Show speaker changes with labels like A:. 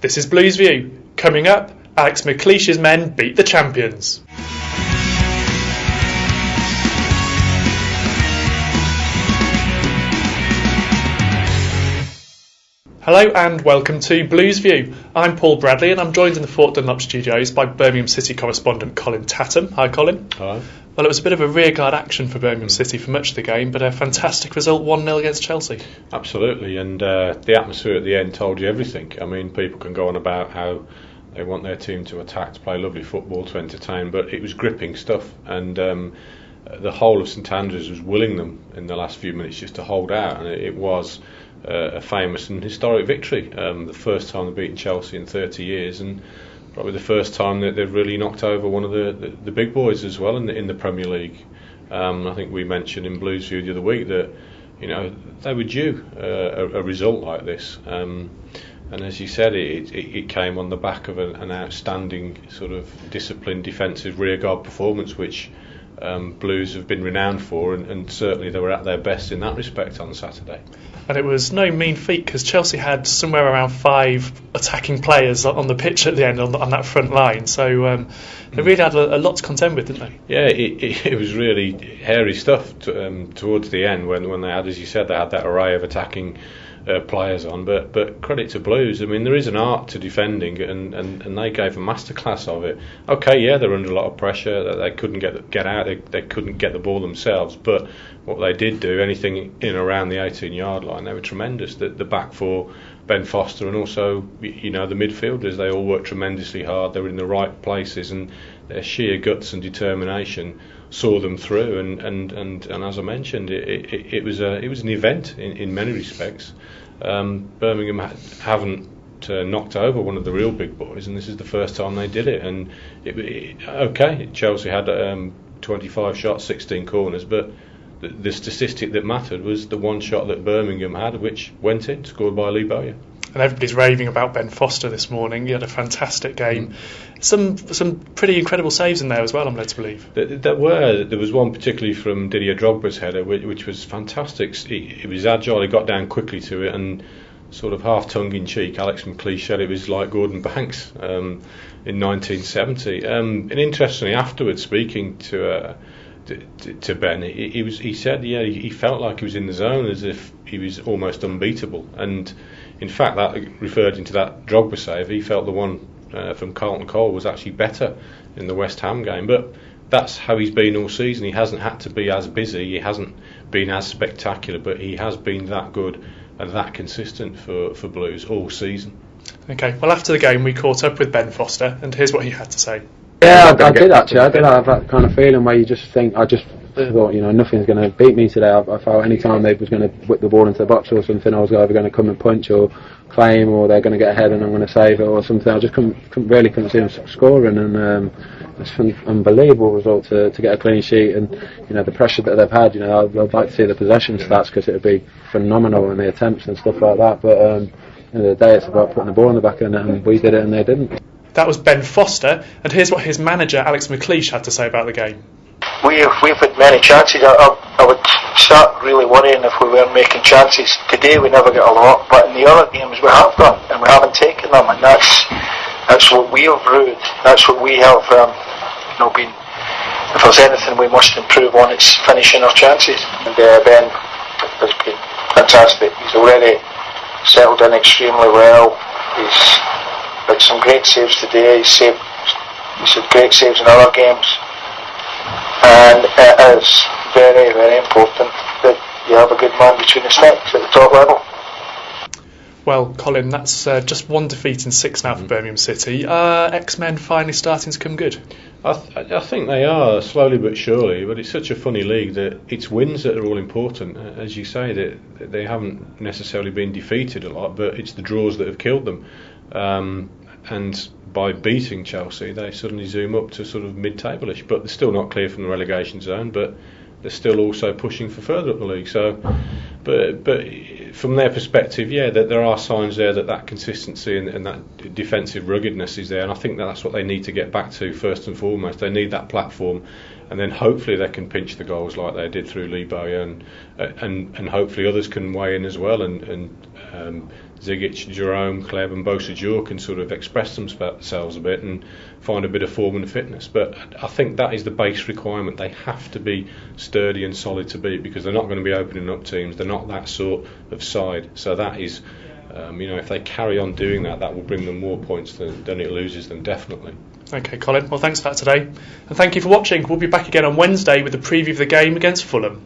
A: This is Blues View. Coming up, Alex McLeish's men beat the champions. Hello and welcome to Blues View. I'm Paul Bradley and I'm joined in the Fort Dunlop studios by Birmingham City correspondent Colin Tatham. Hi Colin.
B: Hi.
A: Well, it was a bit of a rearguard action for Birmingham City for much of the game, but a fantastic result, 1-0 against Chelsea.
B: Absolutely, and the atmosphere at the end told you everything. I mean, people can go on about how they want their team to attack, to play lovely football, to entertain, but it was gripping stuff, and the whole of St Andrews was willing them in the last few minutes just to hold out, and it was a famous and historic victory. The first time they've beaten Chelsea in 30 years, and probably the first time that they've really knocked over one of the big boys as well in the Premier League. I think we mentioned in Blues View the other week that they were due a result like this. And as you said, it came on the back of an outstanding sort of disciplined defensive rearguard performance, which Blues have been renowned for, and certainly they were at their best in that respect on Saturday.
A: And it was no mean feat because Chelsea had somewhere around 5 attacking players on the pitch at the end on that front line, so they really had a lot to contend with, didn't they?
B: Yeah, it was really hairy stuff towards the end when they had, as you said, they had that array of attacking players on, but credit to Blues. I mean, there is an art to defending, and they gave a masterclass of it. Okay, yeah, they're under a lot of pressure. They couldn't get out. They couldn't get the ball themselves. But what they did do, anything in and around the 18-yard line, they were tremendous. The back four, Ben Foster, and also the midfielders, they all worked tremendously hard. They were in the right places, and their sheer guts and determination saw them through. And as I mentioned, it was an event in many respects. Birmingham haven't knocked over one of the real big boys, and this is the first time they did it. And Chelsea had 25 shots, 16 corners, but the statistic that mattered was the one shot that Birmingham had, which went in, scored by Lee Bowyer.
A: And everybody's raving about Ben Foster this morning. He had a fantastic game. Some pretty incredible saves in there as well, I'm led to believe.
B: There was one particularly from Didier Drogba's header, which was fantastic. He was agile, he got down quickly to it, and sort of half tongue-in-cheek, Alex McLeish said it was like Gordon Banks in 1970. And interestingly, afterwards, speaking to Ben, he said he felt like he was in the zone, as if he was almost unbeatable. And in fact, that referred into that Drogba save. He felt the one from Carlton Cole was actually better in the West Ham game. But that's how he's been all season. He hasn't had to be as busy. He hasn't been as spectacular, but he has been that good and that consistent for Blues all season.
A: Okay, well, after the game, we caught up with Ben Foster, and here's what he had to say.
C: Yeah, I did actually. I did have that kind of feeling where you just think, I just thought, nothing's going to beat me today. I felt any time they was going to whip the ball into the box or something, I was either going to come and punch or claim, or they're going to get ahead and I'm going to save it or something. I just couldn't see them scoring, and it's an unbelievable result to get a clean sheet, and the pressure that they've had. I'd like to see the possession stats because it would be phenomenal in the attempts and stuff like that. But at the end of the day, it's about putting the ball in the back of the net, and we did it and they didn't.
A: That was Ben Foster, and here's what his manager Alex McLeish had to say about the game.
D: We've had many chances. I would start really worrying if we weren't making chances. Today we never get a lot, but in the other games we have done, and we haven't taken them, and that's what we have rued. That's what we have been. If there's anything we must improve on, it's finishing our chances. And Ben has been fantastic. He's already settled in extremely well. He's had some great saves today. He's had great saves in other games, and it is very, very important that you have a good man between the sticks at the top level.
A: Well, Colin, that's just one defeat in 6 now for Birmingham City. Are X-Men finally starting to come good?
B: I think they are, slowly but surely, but it's such a funny league that it's wins that are all important. As you say, that they haven't necessarily been defeated a lot, but it's the draws that have killed them. And by beating Chelsea, they suddenly zoom up to sort of mid-table-ish, but they're still not clear from the relegation zone, but they're still also pushing for further up the league. So, but from their perspective, yeah, that there are signs there that consistency and that defensive ruggedness is there, and I think that's what they need to get back to first and foremost. They need that platform, and then hopefully they can pinch the goals like they did through Lee Bowyer, and hopefully others can weigh in as well and Zigic, Jerome, Kleb and Bosa can sort of express themselves a bit and find a bit of form and fitness. But I think that is the base requirement. They have to be sturdy and solid to beat, because they're not going to be opening up teams. They're not that sort of side. So that is, if they carry on doing that, that will bring them more points than it loses them, definitely.
A: Okay, Colin. Well, thanks for that today. And thank you for watching. We'll be back again on Wednesday with a preview of the game against Fulham.